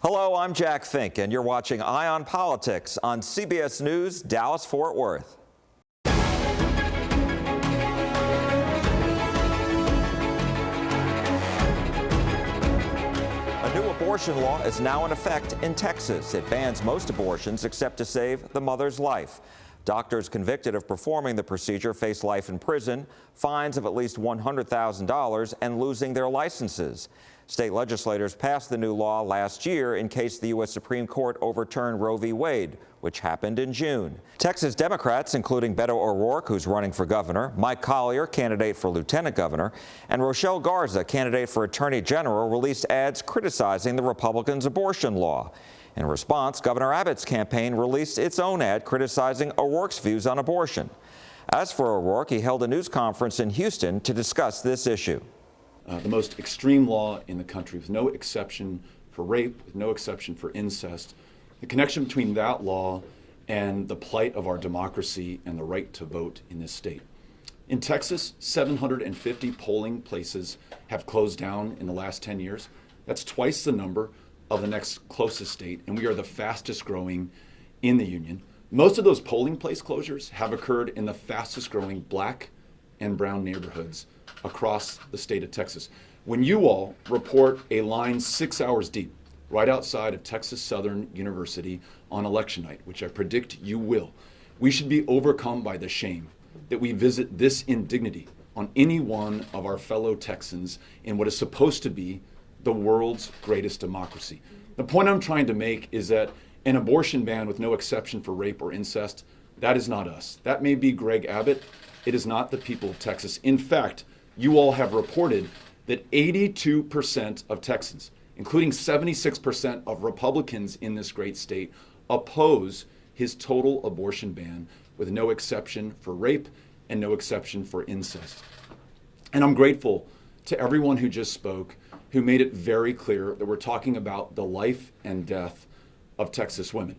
Hello, I'm Jack Fink, and you're watching Eye on Politics on CBS News, Dallas-Fort Worth. A new abortion law is now in effect in Texas. It bans most abortions except to save the mother's life. Doctors convicted of performing the procedure face life in prison, fines of at least $100,000, and losing their licenses. State legislators passed the new law last year in case the U.S. Supreme Court overturned Roe v. Wade, which happened in June. Texas Democrats, including Beto O'Rourke, who's running for governor, Mike Collier, candidate for lieutenant governor, and Rochelle Garza, candidate for attorney general, released ads criticizing the Republicans' abortion law. In response, Governor Abbott's campaign released its own ad criticizing O'Rourke's views on abortion. As for O'Rourke, he held a news conference in Houston to discuss this issue. The most extreme law in the country, with no exception for rape, with no exception for incest. The connection between that law and the plight of our democracy and the right to vote in this state. In Texas, 750 polling places have closed down in the last 10 years. That's twice the number of the next closest state, and we are the fastest growing in the union. Most of those polling place closures have occurred in the fastest growing black and brown neighborhoods across the state of Texas. When you all report a line 6 hours deep right outside of Texas Southern University on election night, which I predict you will, we should be overcome by the shame that we visit this indignity on any one of our fellow Texans in what is supposed to be the world's greatest democracy. The point I'm trying to make is that an abortion ban with no exception for rape or incest, that is not us. That may be Greg Abbott. It is not the people of Texas. In fact, you all have reported that 82% of Texans, including 76% of Republicans in this great state, oppose his total abortion ban with no exception for rape and no exception for incest. And I'm grateful to everyone who just spoke, who made it very clear that we're talking about the life and death of Texas women.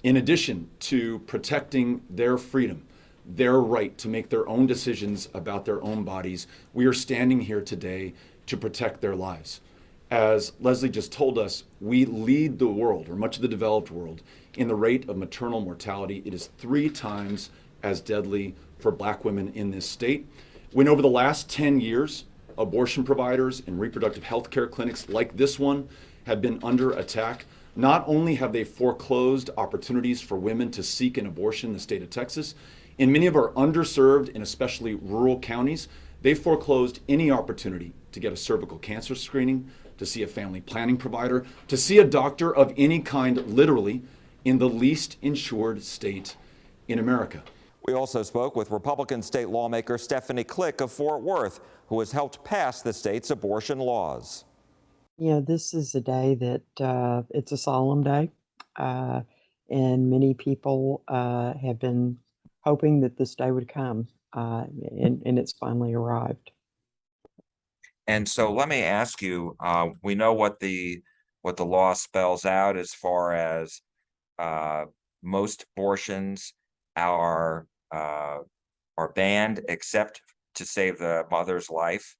In addition to protecting their freedom, their right to make their own decisions about their own bodies, we are standing here today to protect their lives. As Leslie just told us, we lead the world, or much of the developed world, in the rate of maternal mortality. It is 3 times as deadly for black women in this state. When over the last 10 years, abortion providers and reproductive health care clinics like this one have been under attack, not only have they foreclosed opportunities for women to seek an abortion in the state of Texas, in many of our underserved and especially rural counties, they foreclosed any opportunity to get a cervical cancer screening, to see a family planning provider, to see a doctor of any kind, literally, in the least insured state in America. We also spoke with Republican state lawmaker Stephanie Click of Fort Worth, who has helped pass the state's abortion laws. Yeah, this is a day that it's a solemn day, and many people have been hoping that this day would come, and it's finally arrived. And so let me ask you, we know what the law spells out as far as most abortions are banned except to save the mother's life.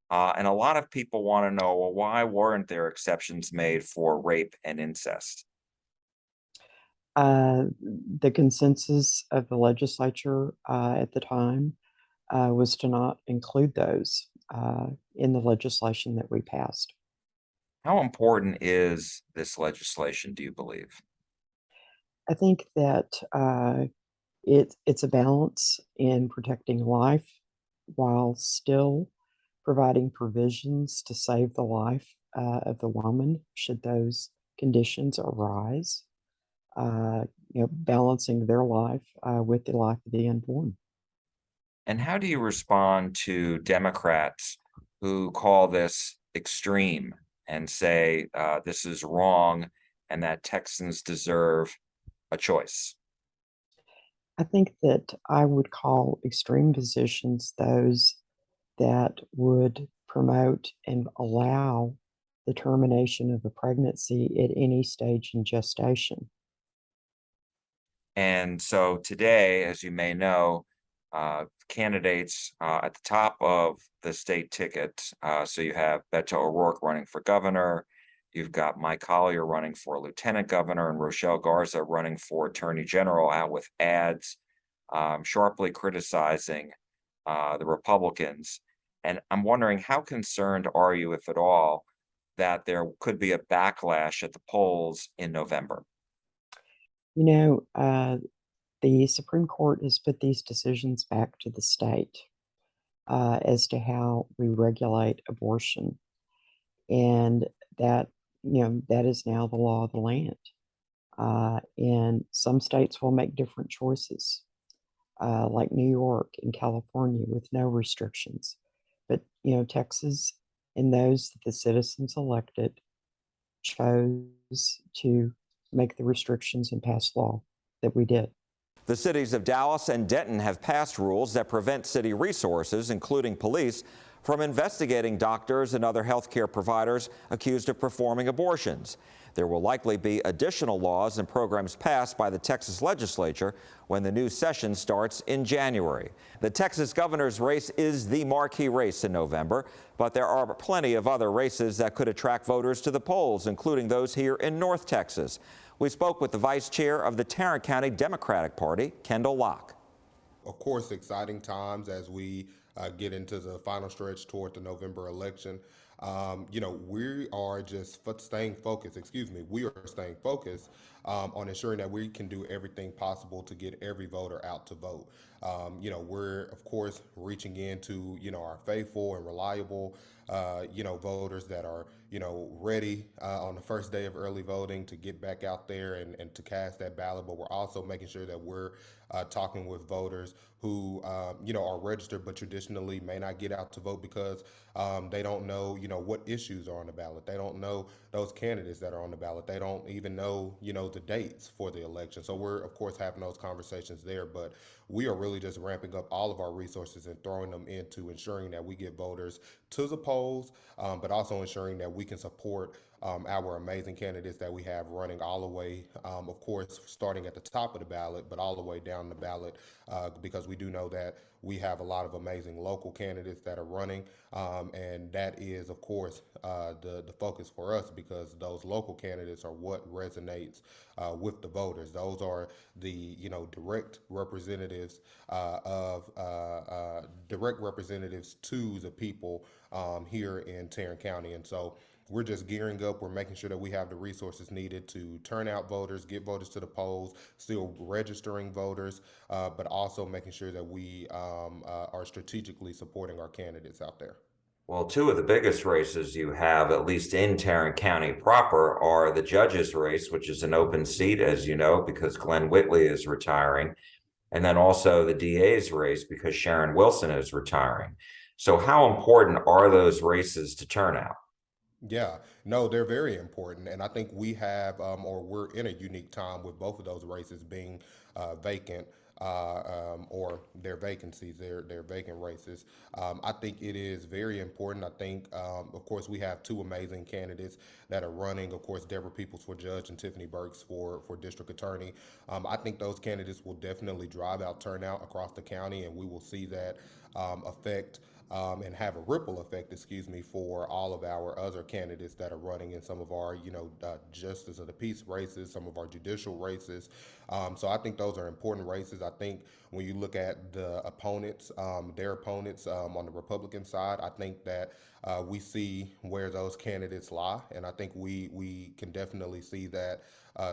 And a lot of people want to know, well, why weren't there exceptions made for rape and incest? The consensus of the legislature at the time was to not include those in the legislation that we passed. How important is this legislation, do you believe? I think that it's a balance in protecting life while still providing provisions to save the life of the woman should those conditions arise. Balancing their life with the life of the unborn. And how do you respond to Democrats who call this extreme and say this is wrong and that Texans deserve a choice? I think that I would call extreme positions those that would promote and allow the termination of a pregnancy at any stage in gestation. And so today, as you may know, candidates at the top of the state ticket. So you have Beto O'Rourke running for governor. You've got Mike Collier running for lieutenant governor and Rochelle Garza running for attorney general, out with ads sharply criticizing the Republicans. And I'm wondering, how concerned are you, if at all, that there could be a backlash at the polls in November? You know, the Supreme Court has put these decisions back to the state as to how we regulate abortion, and that that is now the law of the land. And some states will make different choices, like New York and California, with no restrictions. But Texas and those that the citizens elected chose to make the restrictions and pass law that we did. The cities of Dallas and Denton have passed rules that prevent city resources, including police, from investigating doctors and other healthcare providers accused of performing abortions. There will likely be additional laws and programs passed by the Texas legislature when the new session starts in January. The Texas governor's race is the marquee race in November, but there are plenty of other races that could attract voters to the polls, including those here in North Texas. We spoke with the vice chair of the Tarrant County Democratic Party, Kendall Locke. Of course, exciting times as we get into the final stretch toward the November election. We are just staying focused. We are staying focused on ensuring that we can do everything possible to get every voter out to vote. We're of course reaching into our faithful and reliable voters that are ready on the first day of early voting to get back out there and to cast that ballot. But we're also making sure that we're talking with voters who are registered but traditionally may not get out to vote because they don't know what issues are on the ballot. They don't know those candidates that are on the ballot. They don't even know the dates for the election. So we're of course having those conversations there, but we are really just ramping up all of our resources and throwing them into ensuring that we get voters to the polls, but also ensuring that we can support our amazing candidates that we have running all the way, of course, starting at the top of the ballot, but all the way down the ballot, because we do know that we have a lot of amazing local candidates that are running, and that is, of course, the focus for us, because those local candidates are what resonates with the voters. Those are the direct representatives direct representatives to the people here in Tarrant County, and so we're just gearing up. We're making sure that we have the resources needed to turn out voters, get voters to the polls, still registering voters, but also making sure that we are strategically supporting our candidates out there. Well, two of the biggest races you have, at least in Tarrant County proper, are the judges race, which is an open seat, as you know, because Glenn Whitley is retiring, and then also the DA's race because Sharon Wilson is retiring. So how important are those races to turnout? Yeah, no, they're very important, and I think we have, or we're in a unique time with both of those races being vacant, or their vacancies, their vacant races. I think it is very important. I think, of course, we have two amazing candidates that are running. Of course, Deborah Peoples for judge and Tiffany Burks for district attorney. I think those candidates will definitely drive out turnout across the county, and we will see that affect. And have a ripple effect, for all of our other candidates that are running in some of our, justice of the peace races, some of our judicial races. So I think those are important races. I think when you look at the opponents, their opponents on the Republican side, I think that we see where those candidates lie, and I think we can definitely see that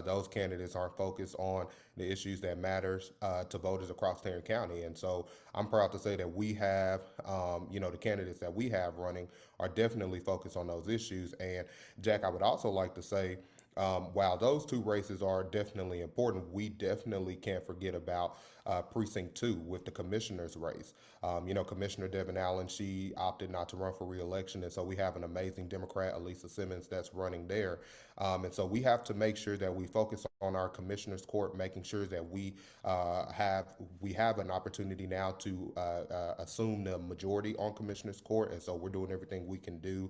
those candidates aren't focused on the issues that matters to voters across Tarrant County. And so I'm proud to say that we have, the candidates that we have running are definitely focused on those issues. And Jack, I would also like to say, while those two races are definitely important, we definitely can't forget about Precinct 2 with the commissioner's race. Commissioner Devin Allen, she opted not to run for re-election, and so we have an amazing Democrat, Elisa Simmons, that's running there. And so we have to make sure that we focus on our commissioner's court, making sure that we have an opportunity now to assume the majority on commissioner's court. And so we're doing everything we can do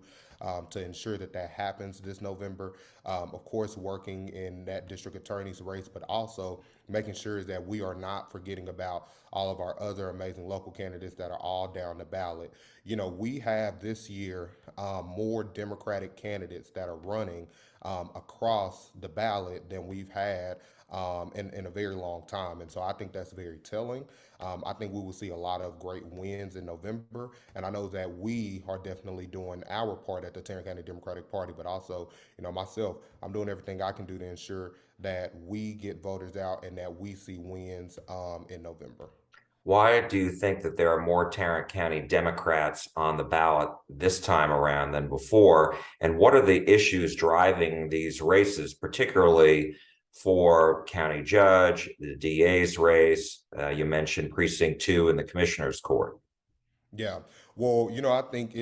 to ensure that that happens this November. Of course, working in that district attorney's race, but also making sure that we are not forgetting about all of our other amazing local candidates that are all down the ballot. You know, we have this year more Democratic candidates that are running across the ballot than we've had in a very long time. And so I think that's very telling. I think we will see a lot of great wins in November. And I know that we are definitely doing our part at the Tarrant County Democratic Party, but also, you know, myself, I'm doing everything I can do to ensure that we get voters out and that we see wins in November. Why do you think that there are more Tarrant County Democrats on the ballot this time around than before? And what are the issues driving these races, particularly for county judge, the DA's race? You mentioned precinct 2 in the commissioner's court. Yeah. Well, you know, I think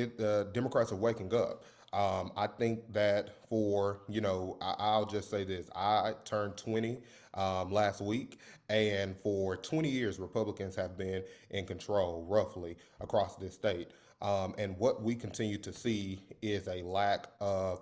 Democrats are waking up. I think that I'll just say this. I turned 20 last week, and for 20 years, Republicans have been in control roughly across this state. And what we continue to see is a lack of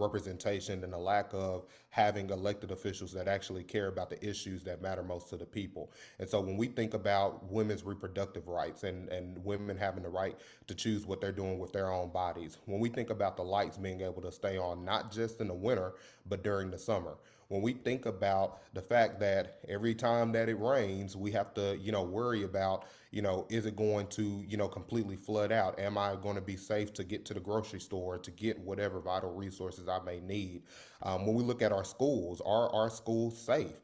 representation and a lack of having elected officials that actually care about the issues that matter most to the people. And so when we think about women's reproductive rights and women having the right to choose what they're doing with their own bodies, when we think about the lights being able to stay on not just in the winter, but during the summer, when we think about the fact that every time that it rains, we have to, worry about, is it going to, completely flood out? Am I going to be safe to get to the grocery store to get whatever vital resources I may need? When we look at our schools, are our schools safe?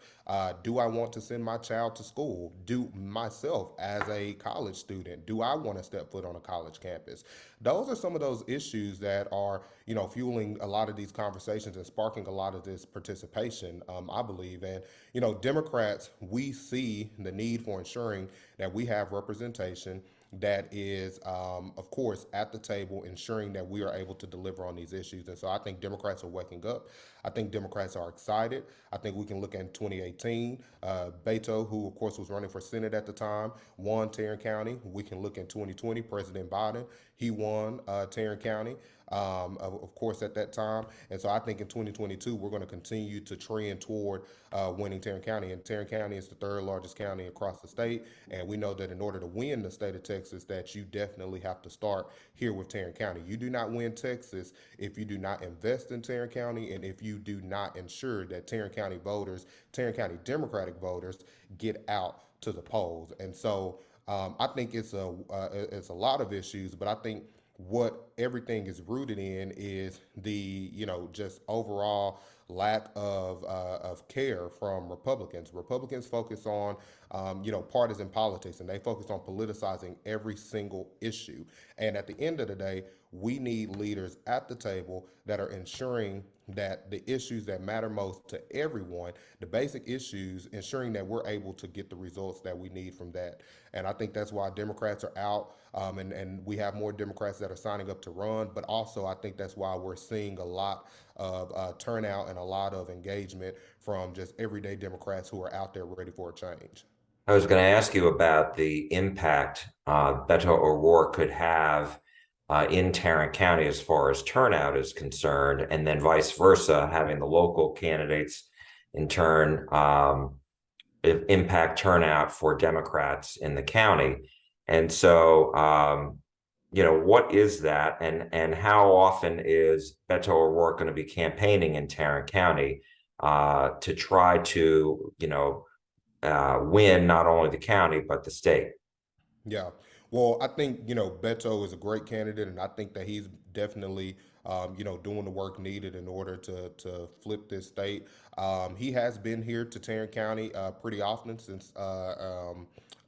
Do I want to send my child to school? Do myself as a college student, do I want to step foot on a college campus? Those are some of those issues that are, fueling a lot of these conversations and sparking a lot of this participation, I believe. And, Democrats, we see the need for ensuring that we have representation that is, of course, at the table, ensuring that we are able to deliver on these issues. And so I think Democrats are waking up. I think Democrats are excited. I think we can look at 2018. Beto, who, of course, was running for Senate at the time, won Tarrant County. We can look at 2020, President Biden. He won Tarrant County. Of course, at that time. And so I think in 2022, we're going to continue to trend toward winning Tarrant County. And Tarrant County is the third largest county across the state. And we know that in order to win the state of Texas, that you definitely have to start here with Tarrant County. You do not win Texas if you do not invest in Tarrant County and if you do not ensure that Tarrant County voters, Tarrant County Democratic voters, get out to the polls. And so I think it's a lot of issues, but I think what everything is rooted in is the just overall lack of care from Republicans. Republicans focus on partisan politics, and they focus on politicizing every single issue. And at the end of the day, we need leaders at the table that are ensuring that the issues that matter most to everyone, the basic issues, ensuring that we're able to get the results that we need from that. And I think that's why Democrats are out, and we have more Democrats that are signing up to run. But also, I think that's why we're seeing a lot of turnout and a lot of engagement from just everyday Democrats who are out there ready for a change. I was going to ask you about the impact Beto O'Rourke could have in Tarrant County as far as turnout is concerned, and then vice versa, having the local candidates in turn impact turnout for Democrats in the county. And so, what is that, and how often is Beto O'Rourke going to be campaigning in Tarrant County to try to, win not only the county but the state? Yeah. Well, I think, Beto is a great candidate, and I think that he's definitely, doing the work needed in order to flip this state. He has been here to Tarrant County pretty often since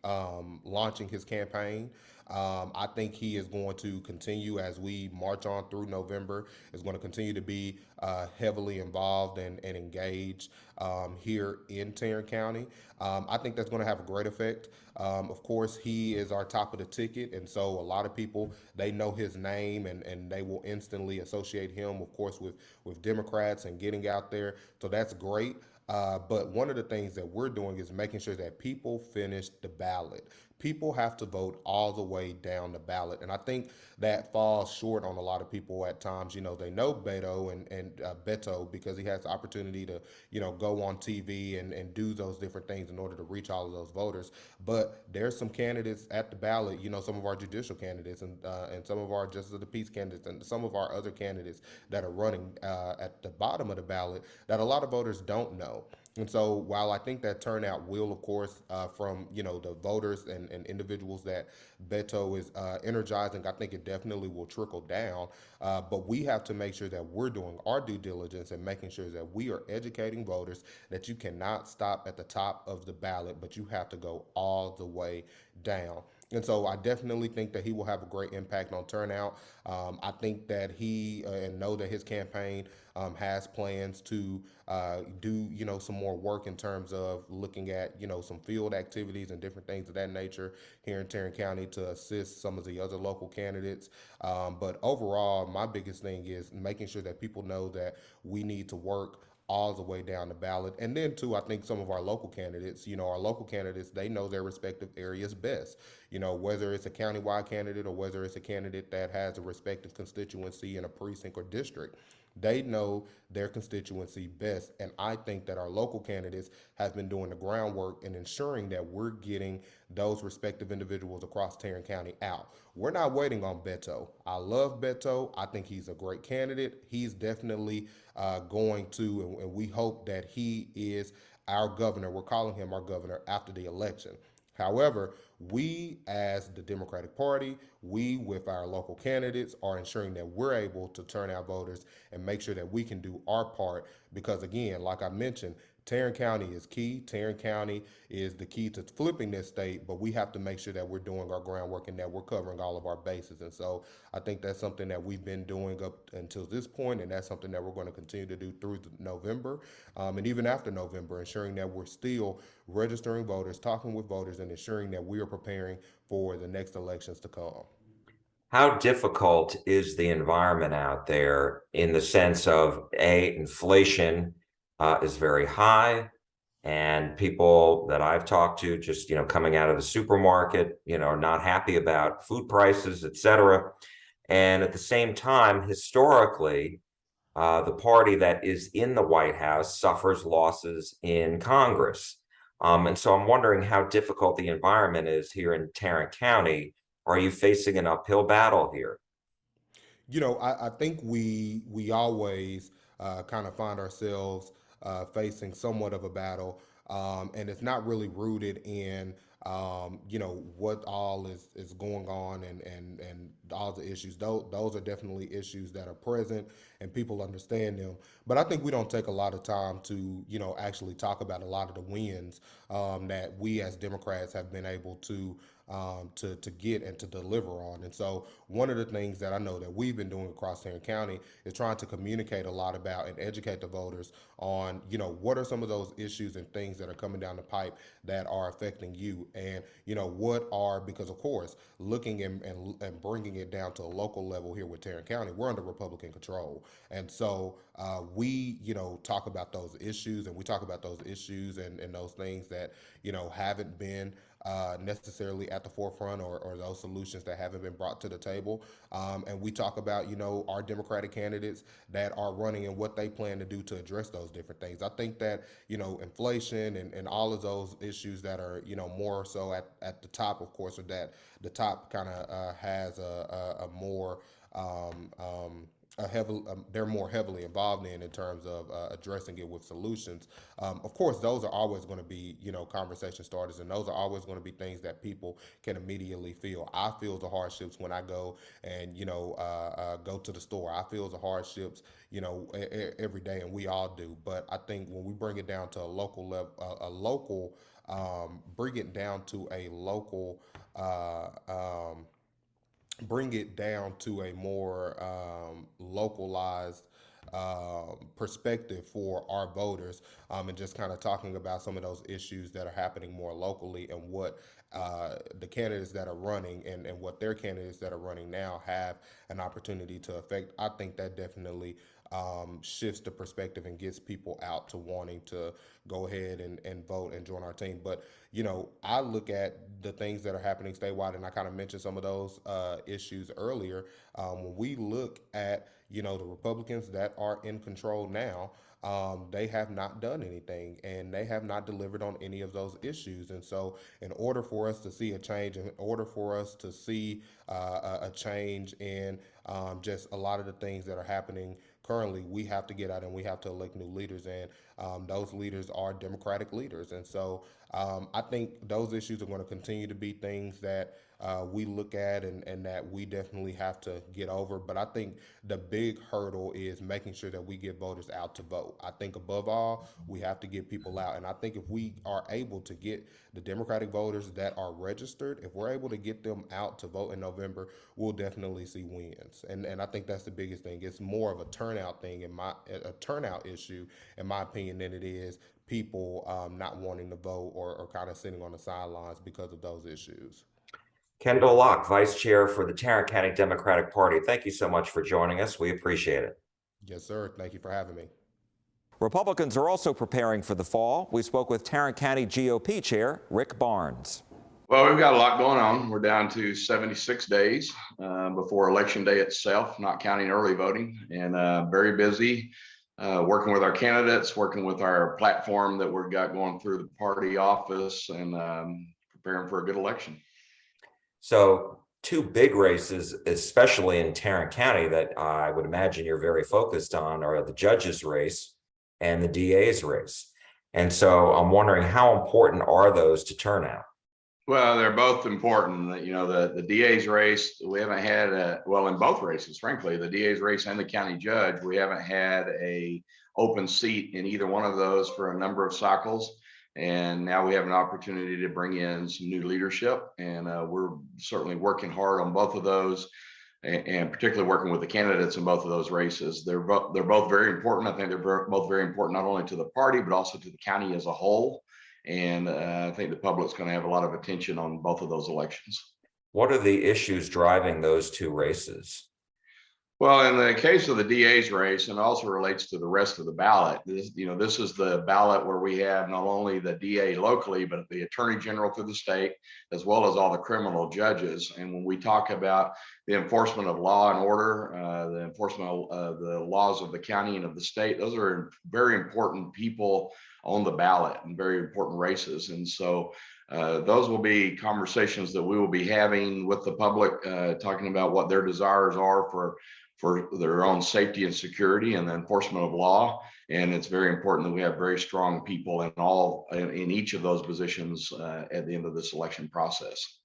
launching his campaign. I think he is going to continue as we march on through November, is going to continue to be heavily involved and engaged here in Tarrant County. I think that's going to have a great effect. Of course, he is our top of the ticket, and so a lot of people, they know his name and they will instantly associate him, of course, with Democrats and getting out there. So that's great. But one of the things that we're doing is making sure that people finish the ballot. People have to vote all the way down the ballot. And I think that falls short on a lot of people at times. You know, they know Beto and Beto because he has the opportunity to, go on TV and do those different things in order to reach all of those voters. But there's some candidates at the ballot, some of our judicial candidates and some of our justice of the peace candidates and some of our other candidates that are running at the bottom of the ballot that a lot of voters don't know. And so, while I think that turnout will, of course, from the voters and individuals that Beto is energizing, I think it definitely will trickle down. But we have to make sure that we're doing our due diligence and making sure that we are educating voters that you cannot stop at the top of the ballot, but you have to go all the way down. And so I definitely think that he will have a great impact on turnout. I think that he and know that his campaign has plans to do some more work in terms of looking at some field activities and different things of that nature here in Tarrant County to assist some of the other local candidates. But overall, my biggest thing is making sure that people know that we need to work all the way down the ballot. And then too, I think some of our local candidates, they know their respective areas best. Whether it's a countywide candidate or whether it's a candidate that has a respective constituency in a precinct or district. They know their constituency best. And I think that our local candidates have been doing the groundwork in ensuring that we're getting those respective individuals across Tarrant County out. We're not waiting on Beto. I love Beto. I think he's a great candidate. He's definitely going to, and we hope that he is our governor. We're calling him our governor after the election. However, we as the Democratic Party, we with our local candidates are ensuring that we're able to turn out voters and make sure that we can do our part because again, like I mentioned, Tarrant County is key. Tarrant County is the key to flipping this state, but we have to make sure that we're doing our groundwork and that we're covering all of our bases. And so I think that's something that we've been doing up until this point, and that's something that we're going to continue to do through November and even after November, ensuring that we're still registering voters, talking with voters, and ensuring that we are preparing for the next elections to come. How difficult is the environment out there in the sense of inflation is very high, and people that I've talked to just coming out of the supermarket, are not happy about food prices, etc. And at the same time, historically, the party that is in the White House suffers losses in Congress. And so I'm wondering how difficult the environment is here in Tarrant County. Are you facing an uphill battle here? I think we always kind of find ourselves facing somewhat of a battle, and it's not really rooted in what all is going on and all the issues. Those are definitely issues that are present and people understand them. But I think we don't take a lot of time to actually talk about a lot of the wins that we as Democrats have been able to get and to deliver on. And so one of the things that I know that we've been doing across Tarrant County is trying to communicate a lot about and educate the voters on, what are some of those issues and things that are coming down the pipe that are affecting you and, what are, because of course, looking and bringing it down to a local level here with Tarrant County, we're under Republican control. And so we, talk about those issues and we talk about those issues and those things that, haven't been necessarily at the forefront or those solutions that haven't been brought to the table. And we talk about, our Democratic candidates that are running and what they plan to do to address those different things. I think that, inflation and all of those issues that are, more so at the top, of course, or that the top kind of has a more they're more heavily involved in terms of addressing it with solutions. Of course, those are always going to be conversation starters, and those are always going to be things that people can immediately feel. I feel the hardships when I go and go to the store. I feel the hardships every day, and we all do. But I think when we bring it down to a local level, bring it down to a local bring it down to a more localized perspective for our voters, and just kind of talking about some of those issues that are happening more locally and what the candidates that are running and what their candidates that are running now have an opportunity to affect. I think that definitely shifts the perspective and gets people out to wanting to go ahead and vote and join our team. But, you know, I look at the things that are happening statewide, and I kind of mentioned some of those issues earlier. When we look at, you know, the Republicans that are in control now, they have not done anything and they have not delivered on any of those issues. And so, in order for us to see a change, in order for us to see a change in just a lot of the things that are happening currently, we have to get out and we have to elect new leaders. And those leaders are Democratic leaders. And so, I think those issues are going to continue to be things that we look at and that we definitely have to get over. But I think the big hurdle is making sure that we get voters out to vote. I think above all, we have to get people out. And I think if we are able to get the Democratic voters that are registered, if we're able to get them out to vote in November, we'll definitely see wins. And I think that's the biggest thing. It's more of a turnout thing, a turnout issue, in my opinion, than it is people not wanting to vote or kind of sitting on the sidelines because of those issues. Kendall Locke, Vice Chair for the Tarrant County Democratic Party. Thank you so much for joining us. We appreciate it. Yes, sir. Thank you for having me. Republicans are also preparing for the fall. We spoke with Tarrant County GOP Chair Rick Barnes. Well, we've got a lot going on. We're down to 76 days before Election Day itself, not counting early voting, and very busy working with our candidates, working with our platform that we've got going through the party office, and preparing for a good election. So two big races, especially in Tarrant County, that I would imagine you're very focused on are the judge's race and the DA's race. And so I'm wondering, how important are those to turnout? Well, they're both important. You know, the DA's race, we haven't had well, in both races, frankly, the DA's race and the county judge, we haven't had a open seat in either one of those for a number of cycles. And now we have an opportunity to bring in some new leadership, and we're certainly working hard on both of those, and particularly working with the candidates in both of those races. They're both very important. I think they're both very important, not only to the party, but also to the county as a whole. And I think the public's going to have a lot of attention on both of those elections. What are the issues driving those two races? Well, in the case of the DA's race, and also relates to the rest of the ballot, this is the ballot where we have not only the DA locally, but the Attorney General through the state, as well as all the criminal judges. And when we talk about the enforcement of law and order, the enforcement of the laws of the county and of the state, those are very important people on the ballot and very important races. And so those will be conversations that we will be having with the public, talking about what their desires are for their own safety and security and the enforcement of law. And it's very important that we have very strong people in each of those positions at the end of this election process.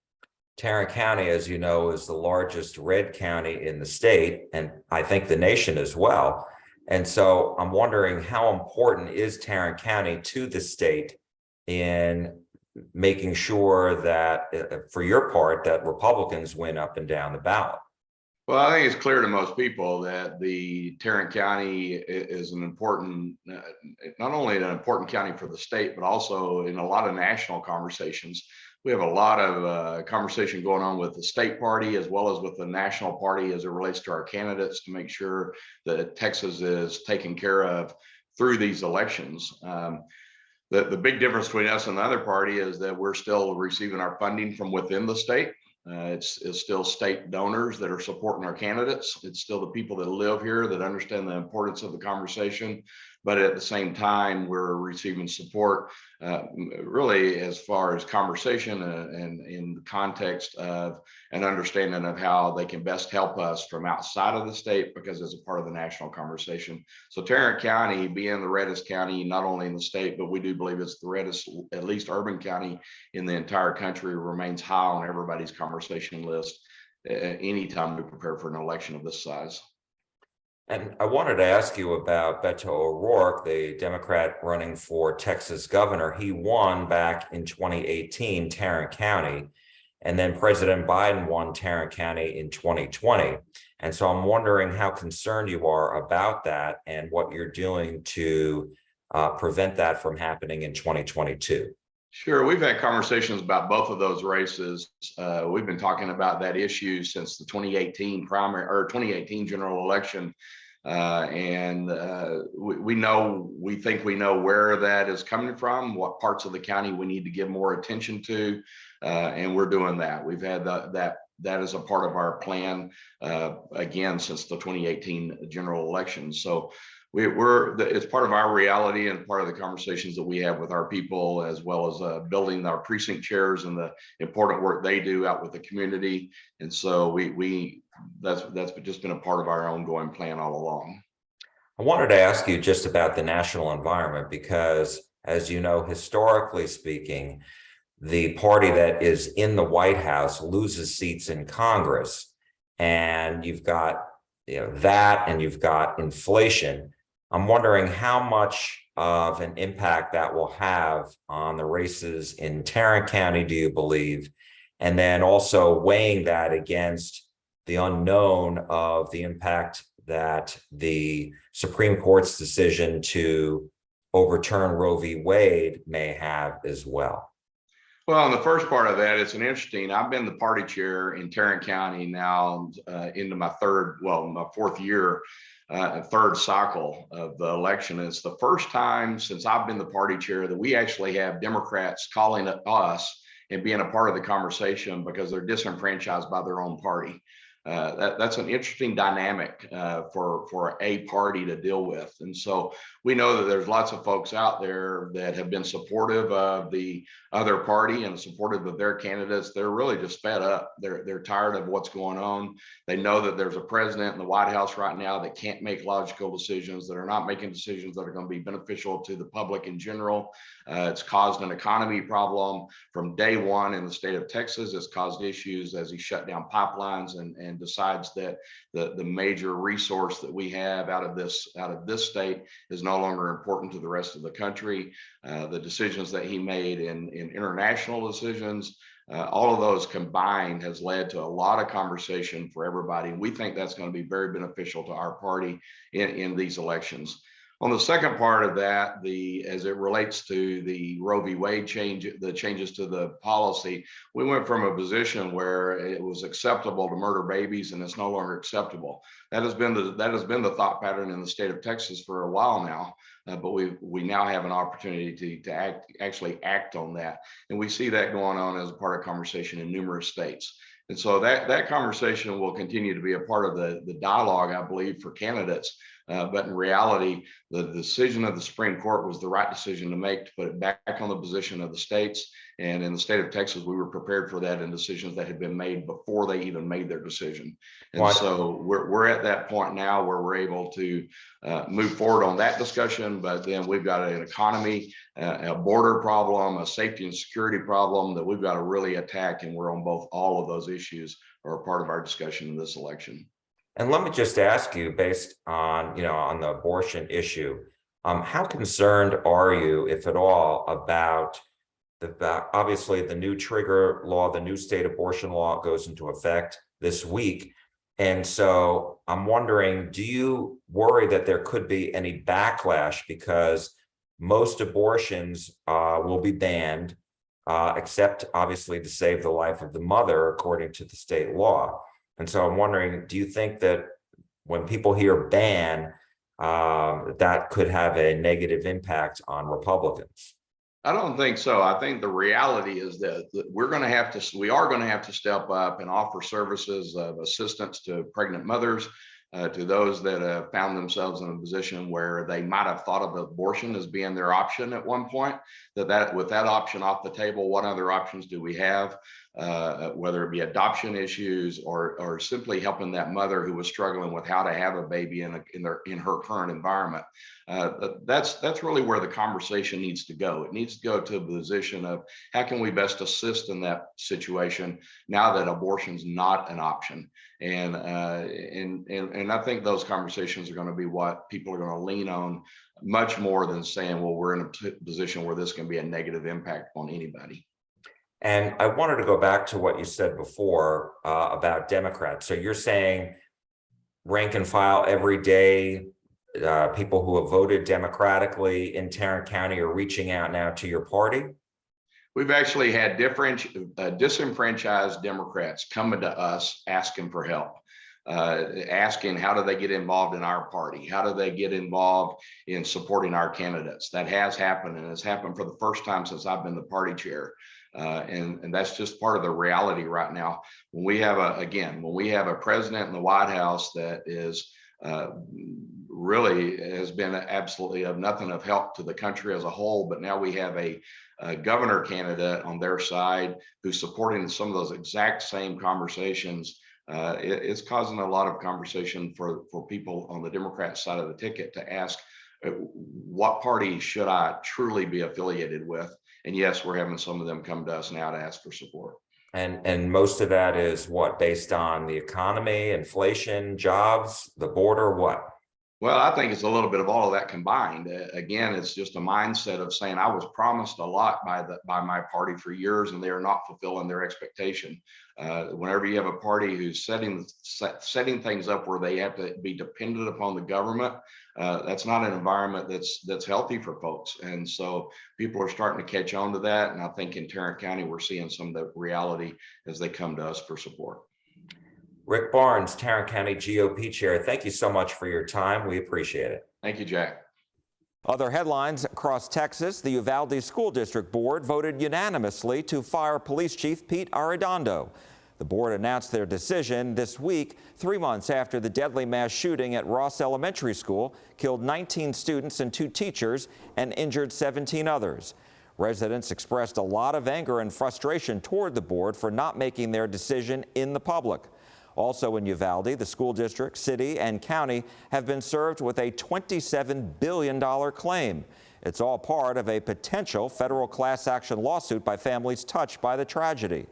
Tarrant County, as you know, is the largest red county in the state, and I think the nation as well. And so I'm wondering, how important is Tarrant County to the state in making sure that, for your part, that Republicans win up and down the ballot? Well, I think it's clear to most people that the Tarrant County is an important, not only an important county for the state, but also in a lot of national conversations. We have a lot of conversation going on with the state party as well as with the national party as it relates to our candidates to make sure that Texas is taken care of through these elections. The big difference between us and the other party is that we're still receiving our funding from within the state. It's still state donors that are supporting our candidates. It's still the people that live here that understand the importance of the conversation. But at the same time, we're receiving support really as far as conversation and in the context of an understanding of how they can best help us from outside of the state, because it's a part of the national conversation. So Tarrant County, being the reddest county, not only in the state, but we do believe it's the reddest, at least urban county in the entire country, remains high on everybody's conversation list anytime we prepare for an election of this size. And I wanted to ask you about Beto O'Rourke, the Democrat running for Texas governor. He won back in 2018, Tarrant County. And then President Biden won Tarrant County in 2020. And so I'm wondering how concerned you are about that and what you're doing to prevent that from happening in 2022. Sure. We've had conversations about both of those races. We've been talking about that issue since the 2018 primary or 2018 general election. We think we know where that is coming from, what parts of the county we need to give more attention to. And we're doing that. We've had that is a part of our plan, again, since the 2018 general election. So it's part of our reality and part of the conversations that we have with our people, as well as building our precinct chairs and the important work they do out with the community. And so that's just been a part of our ongoing plan all along. I wanted to ask you just about the national environment, because as you know, historically speaking, the party that is in the White House loses seats in Congress, and you've got that, and you've got inflation. I'm wondering how much of an impact that will have on the races in Tarrant County, do you believe? And then also weighing that against the unknown of the impact that the Supreme Court's decision to overturn Roe v. Wade may have as well. Well, on the first part of that, it's an interesting. I've been the party chair in Tarrant County now into my fourth year, third cycle of the election. And it's the first time since I've been the party chair that we actually have Democrats calling us and being a part of the conversation because they're disenfranchised by their own party. That's an interesting dynamic for a party to deal with. And so we know that there's lots of folks out there that have been supportive of the other party and supportive of their candidates. They're really just fed up. They're tired of what's going on. They know that there's a president in the White House right now that can't make logical decisions, that are not making decisions that are going to be beneficial to the public in general. It's caused an economy problem from day one in the state of Texas. It's caused issues as he shut down pipelines and decides that the major resource that we have out of this state is no longer important to the rest of the country. The decisions that he made in international decisions, all of those combined has led to a lot of conversation for everybody. We think that's going to be very beneficial to our party in these elections. On the second part of that, as it relates to the Roe v. Wade the changes to the policy, we went from a position where it was acceptable to murder babies, and it's no longer acceptable. That has been the thought pattern in the state of Texas for a while now, but we now have an opportunity to actually act on that, and we see that going on as a part of conversation in numerous states. And so that conversation will continue to be a part of the dialogue, I believe, for candidates. But in reality, the decision of the Supreme Court was the right decision to make, to put it back on the position of the states. And in the state of Texas, we were prepared for that in decisions that had been made before they even made their decision. And so we're at that point now where we're able to move forward on that discussion. But then we've got an economy, a border problem, a safety and security problem that we've got to really attack. And we're on all of those issues are a part of our discussion in this election. And let me just ask you, based on, on the abortion issue, how concerned are you, if at all, about obviously the new trigger law, the new state abortion law goes into effect this week. And so I'm wondering, do you worry that there could be any backlash because most abortions will be banned, except obviously to save the life of the mother, according to the state law? And so I'm wondering, do you think that when people hear ban, that could have a negative impact on Republicans? I don't think so. I think the reality is that we are going to have to step up and offer services of assistance to pregnant mothers, to those that have found themselves in a position where they might have thought of abortion as being their option at one point. That with that option off the table, what other options do we have? Whether it be adoption issues or simply helping that mother who was struggling with how to have a baby in her current environment. That's really where the conversation needs to go. It needs to go to a position of how can we best assist in that situation now that abortion's not an option. And I think those conversations are going to be what people are going to lean on much more than saying, well, we're in a position where this can be a negative impact on anybody. And I wanted to go back to what you said before about Democrats. So you're saying rank and file every day, people who have voted democratically in Tarrant County are reaching out now to your party? We've actually had disenfranchised Democrats coming to us asking for help, asking how do they get involved in our party? How do they get involved in supporting our candidates? That has happened, and it's happened for the first time since I've been the party chair. And that's just part of the reality right now. When we have a president in the White House that is really has been absolutely of nothing of help to the country as a whole, but now we have a governor candidate on their side who's supporting some of those exact same conversations. It's causing a lot of conversation for people on the Democrat side of the ticket to ask, what party should I truly be affiliated with? And yes, we're having some of them come to us now to ask for support. And most of that is what, based on the economy, inflation, jobs, the border, what? Well, I think it's a little bit of all of that combined. Again, it's just a mindset of saying I was promised a lot by my party for years, and they are not fulfilling their expectation. Whenever you have a party who's setting things up where they have to be dependent upon the government, that's not an environment that's healthy for folks. And so people are starting to catch on to that. And I think in Tarrant County, we're seeing some of the reality as they come to us for support. Rick Barnes, Tarrant County GOP Chair, thank you so much for your time. We appreciate it. Thank you, Jack. Other headlines across Texas: the Uvalde School District Board voted unanimously to fire Police Chief Pete Arredondo. The board announced their decision this week, 3 months after the deadly mass shooting at Ross Elementary School killed 19 students and 2 teachers and injured 17 others. Residents expressed a lot of anger and frustration toward the board for not making their decision in the public. Also in Uvalde, the school district, city, and county have been served with a $27 billion claim. It's all part of a potential federal class action lawsuit by families touched by the tragedy.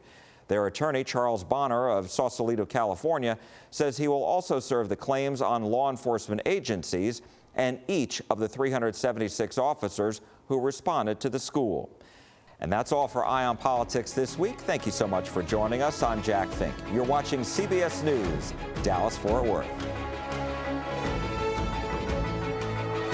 Their attorney, Charles Bonner of Sausalito, California, says he will also serve the claims on law enforcement agencies and each of the 376 officers who responded to the school. And that's all for Eye on Politics this week. Thank you so much for joining us. I'm Jack Fink. You're watching CBS News, Dallas-Fort Worth.